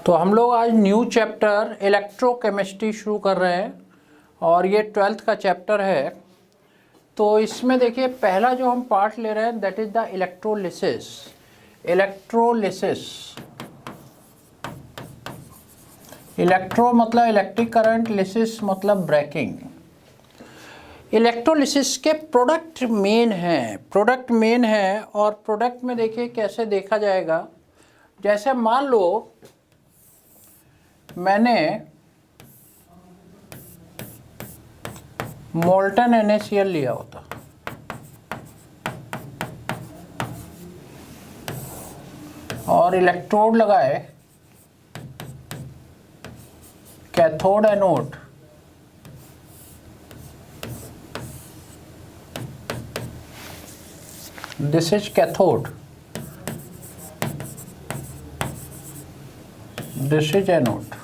तो हम लोग आज न्यू चैप्टर इलेक्ट्रोकेमिस्ट्री शुरू कर रहे हैं और ये 12th का चैप्टर है। तो इसमें देखिए पहला जो हम पार्ट ले रहे हैं that is the electrolysis. Electro मतलब इलेक्ट्रिक करंट, लिसिस मतलब ब्रेकिंग। इलेक्ट्रोलिसिस के प्रोडक्ट मेन है और प्रोडक्ट में देखिए कैसे देखा जाएगा। जैसे मान लो मैंने मोल्टन NaCl लिया होता और इलेक्ट्रोड लगाए cathode anode, this is cathode, this is anode.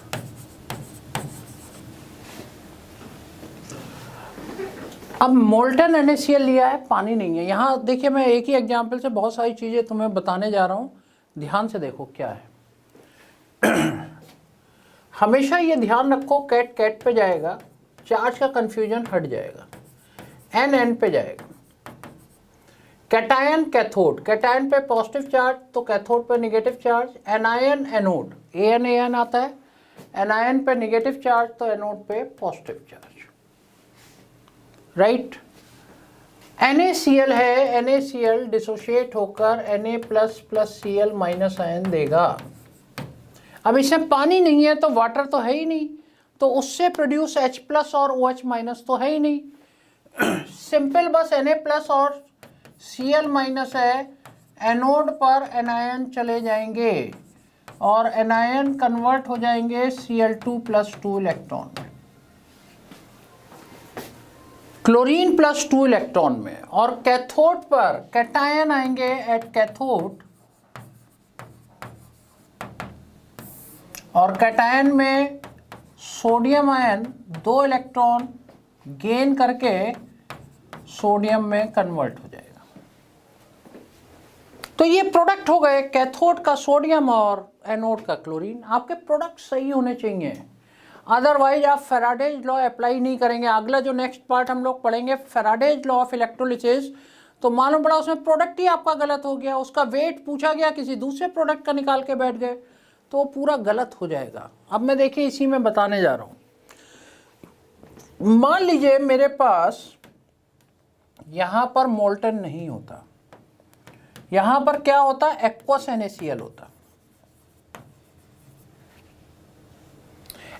अब मोल्टन NaCl लिया है, पानी नहीं है। यहाँ देखिए मैं एक ही एग्जाम्पल से बहुत सारी चीज़ें तुम्हें बताने जा रहा हूँ, ध्यान से देखो क्या है। हमेशा ये ध्यान रखो कैट कैट पे जाएगा, चार्ज का कंफ्यूजन हट जाएगा, एन पे जाएगा। कैटायन कैथोड, कैटायन पे पॉजिटिव चार्ज तो कैथोड पे नेगेटिव चार्ज। एनायन एनोड, एन आता है, एनायन पे नेगेटिव चार्ज तो एनोड पे पॉजिटिव चार्ज, राइट। NaCl है, NaCl डिसोशिएट होकर Na++Cl माइनस आयन देगा। अब इसमें पानी नहीं है तो वाटर तो है ही नहीं, तो उससे प्रोड्यूस H+ और OH- तो है ही नहीं। सिंपल बस Na+ और Cl- है, एनोड पर एनायन चले जाएंगे और एनायन कन्वर्ट हो जाएंगे Cl2+2 इलेक्ट्रॉन में, क्लोरीन +2 इलेक्ट्रॉन में। और कैथोड पर कैटायन आएंगे एट कैथोड और कैटायन में सोडियम आयन 2 इलेक्ट्रॉन गेन करके सोडियम में कन्वर्ट हो जाएगा। तो ये प्रोडक्ट हो गए कैथोड का सोडियम और एनोड का क्लोरीन। आपके प्रोडक्ट सही होने चाहिए, अदरवाइज आप फैराडेज लॉ अप्लाई नहीं करेंगे। अगला जो नेक्स्ट पार्ट हम लोग पढ़ेंगे फैराडेज लॉ ऑफ इलेक्ट्रोलिसिस, तो मालूम पड़ा उसमें प्रोडक्ट ही आपका गलत हो गया, उसका वेट पूछा गया किसी दूसरे प्रोडक्ट का निकाल के बैठ गए तो पूरा गलत हो जाएगा। अब मैं देखिए इसी में बताने जा रहा हूँ। मान लीजिए मेरे पास यहाँ पर मोल्टन नहीं होता, यहाँ पर क्या होता, एक्वस NaCl होता।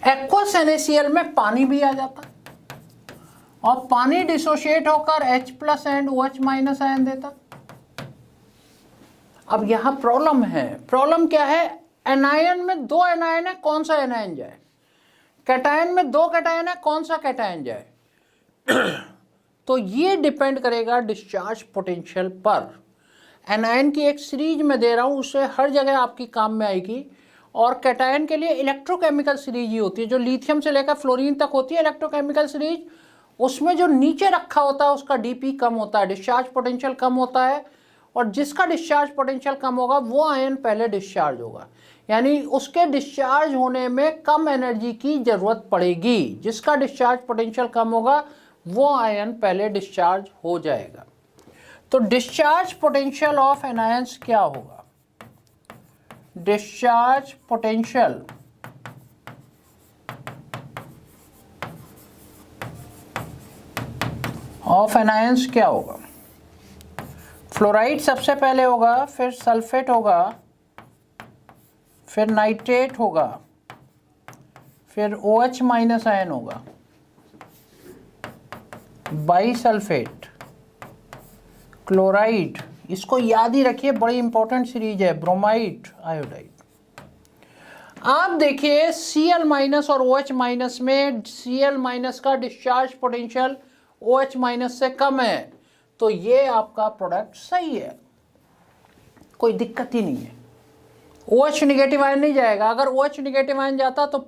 एक्वस NaCl में पानी भी आ जाता और पानी डिसोशिएट होकर H+ एंड OH- आयन देता। अब यहां प्रॉब्लम है, प्रॉब्लम क्या है, एनायन में 2 एनायन है, कौन सा एनायन जाए। कैटायन में 2 कैटायन है, कौन सा कैटायन जाए। तो ये डिपेंड करेगा डिस्चार्ज पोटेंशियल पर। एनायन की एक सीरीज में दे रहा हूं, उससे हर जगह आपकी काम में आएगी। और कैटायन के लिए इलेक्ट्रोकेमिकल सीरीज ही होती है, जो लिथियम से लेकर फ्लोरीन तक होती है इलेक्ट्रोकेमिकल सीरीज। उसमें जो नीचे रखा होता है उसका डीपी कम होता है, डिस्चार्ज पोटेंशियल कम होता है, और जिसका डिस्चार्ज पोटेंशियल कम होगा वो आयन पहले डिस्चार्ज होगा, यानी उसके डिस्चार्ज होने में कम एनर्जी की जरूरत पड़ेगी। जिसका डिस्चार्ज पोटेंशियल कम होगा वो आयन पहले डिस्चार्ज हो जाएगा। तो डिस्चार्ज पोटेंशियल ऑफ एनायंस क्या होगा, डिस्चार्ज पोटेंशियल ऑफ एनायंस क्या होगा। फ्लोराइड सबसे पहले होगा, फिर सल्फेट होगा, फिर नाइट्रेट होगा, फिर OH- आयन होगा, बाईसल्फेट, क्लोराइड, इसको याद ही रखिए, बड़ी इंपॉर्टेंट सीरीज है, ब्रोमाइड, आयोडाइड। आप देखिए Cl- और OH- में Cl- का डिस्चार्ज पोटेंशियल OH- से कम है, तो ये आपका प्रोडक्ट सही है, कोई दिक्कत ही नहीं है। OH नेगेटिव आयन नहीं जाएगा, अगर OH नेगेटिव आयन जाता तो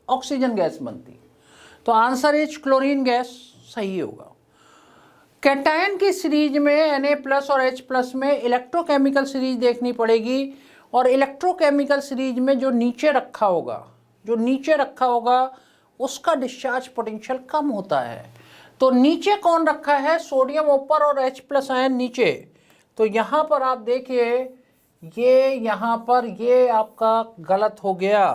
ऑक्सीजन गैस बनती। तो आंसर इज क्लोरीन गैस सही होगा। कैटायन की सीरीज में Na+ और H+ में इलेक्ट्रोकेमिकल सीरीज देखनी पड़ेगी और इलेक्ट्रोकेमिकल सीरीज में जो नीचे रखा होगा उसका डिस्चार्ज पोटेंशियल कम होता है। तो नीचे कौन रखा है, सोडियम ऊपर और H+ आयन नीचे। तो यहाँ पर आप देखिए ये यहाँ पर ये आपका गलत हो गया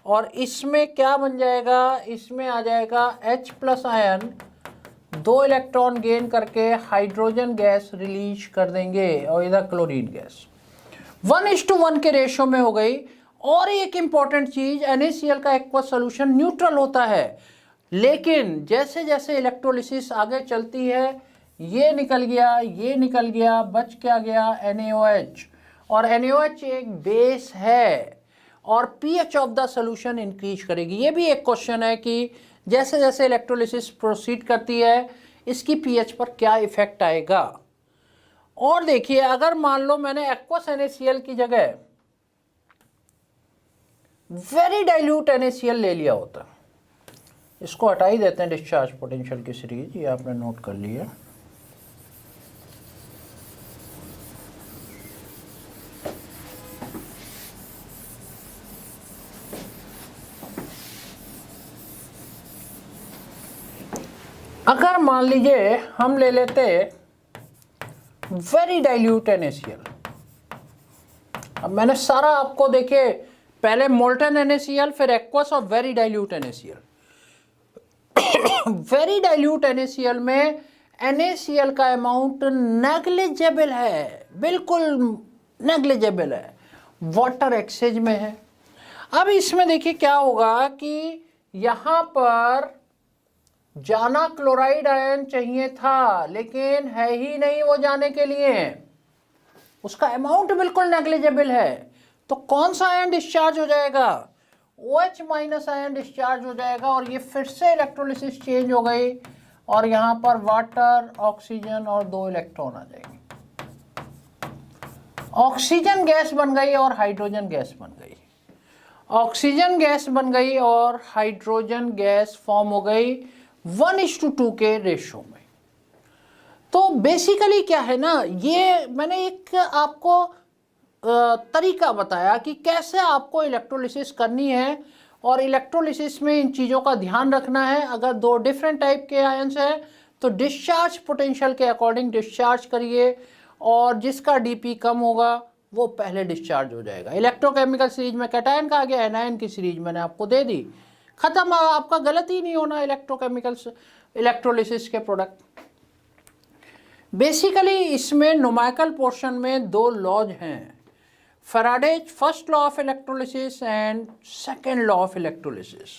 और इसमें क्या बन जाएगा, इसमें आ जाएगा H+ आयन 2 इलेक्ट्रॉन गेन करके हाइड्रोजन गैस रिलीज कर देंगे और इधर क्लोरीन गैस 1:1 के रेशो में हो गई। और एक इंपॉर्टेंट चीज, NaCl का एक्वस सोल्यूशन न्यूट्रल होता है, लेकिन जैसे जैसे इलेक्ट्रोलिसिस आगे चलती है ये निकल गया, बच क्या गया NaOH, और NaOH एक बेस है और pH of the solution increase करेगी। ये भी एक क्वेश्चन है कि जैसे जैसे इलेक्ट्रोलिसिस प्रोसीड करती है इसकी pH पर क्या इफेक्ट आएगा। और देखिए अगर मान लो मैंने एक्वस NaCl की जगह वेरी डाइल्यूट NaCl ले लिया होता, इसको हटा ही देते हैं डिस्चार्ज पोटेंशियल की सीरीज, ये आपने नोट कर लिया। अगर मान लीजिए हम ले लेते वेरी डाइल्यूट NaCl, अब मैंने सारा आपको देखिए पहले मोल्टन NaCl फिर एक्वस और very dilute NaCl। Very dilute NaCl में NaCl का अमाउंट नेग्लिजिबल है, बिल्कुल नेग्लिजिबल है, वाटर एक्सेज में है। अब इसमें देखिए क्या होगा कि यहाँ पर जाना क्लोराइड आयन चाहिए था लेकिन है ही नहीं वो जाने के लिए, उसका अमाउंट बिल्कुल नेग्लिजिबल है। तो कौन सा आयन डिस्चार्ज हो जाएगा, OH- आयन डिस्चार्ज हो जाएगा और ये फिर से इलेक्ट्रोलिसिस चेंज हो गई और यहाँ पर वाटर, ऑक्सीजन और 2 इलेक्ट्रॉन आ जाएंगे। ऑक्सीजन गैस बन गई और हाइड्रोजन गैस बन गई, ऑक्सीजन गैस बन गई और हाइड्रोजन गैस फॉर्म हो गई 1:2 के रेशो में। तो बेसिकली क्या है ना, ये मैंने एक आपको तरीका बताया कि कैसे आपको इलेक्ट्रोलिसिस करनी है और इलेक्ट्रोलिसिस में इन चीज़ों का ध्यान रखना है। अगर 2 डिफरेंट टाइप के आयन्स हैं तो डिस्चार्ज पोटेंशियल के अकॉर्डिंग डिस्चार्ज करिए और जिसका डीपी कम होगा वो पहले डिस्चार्ज हो जाएगा। इलेक्ट्रोकेमिकल सीरीज में कैटायन का आ गया, एनायन की सीरीज मैंने आपको दे दी, खत्म, आपका गलत ही नहीं होना इलेक्ट्रोकेमिकल इलेक्ट्रोलिसिस के प्रोडक्ट। बेसिकली इसमें न्यूमेरिकल पोर्शन में 2 लॉज हैं, Faraday's first law of electrolysis and second law of electrolysis.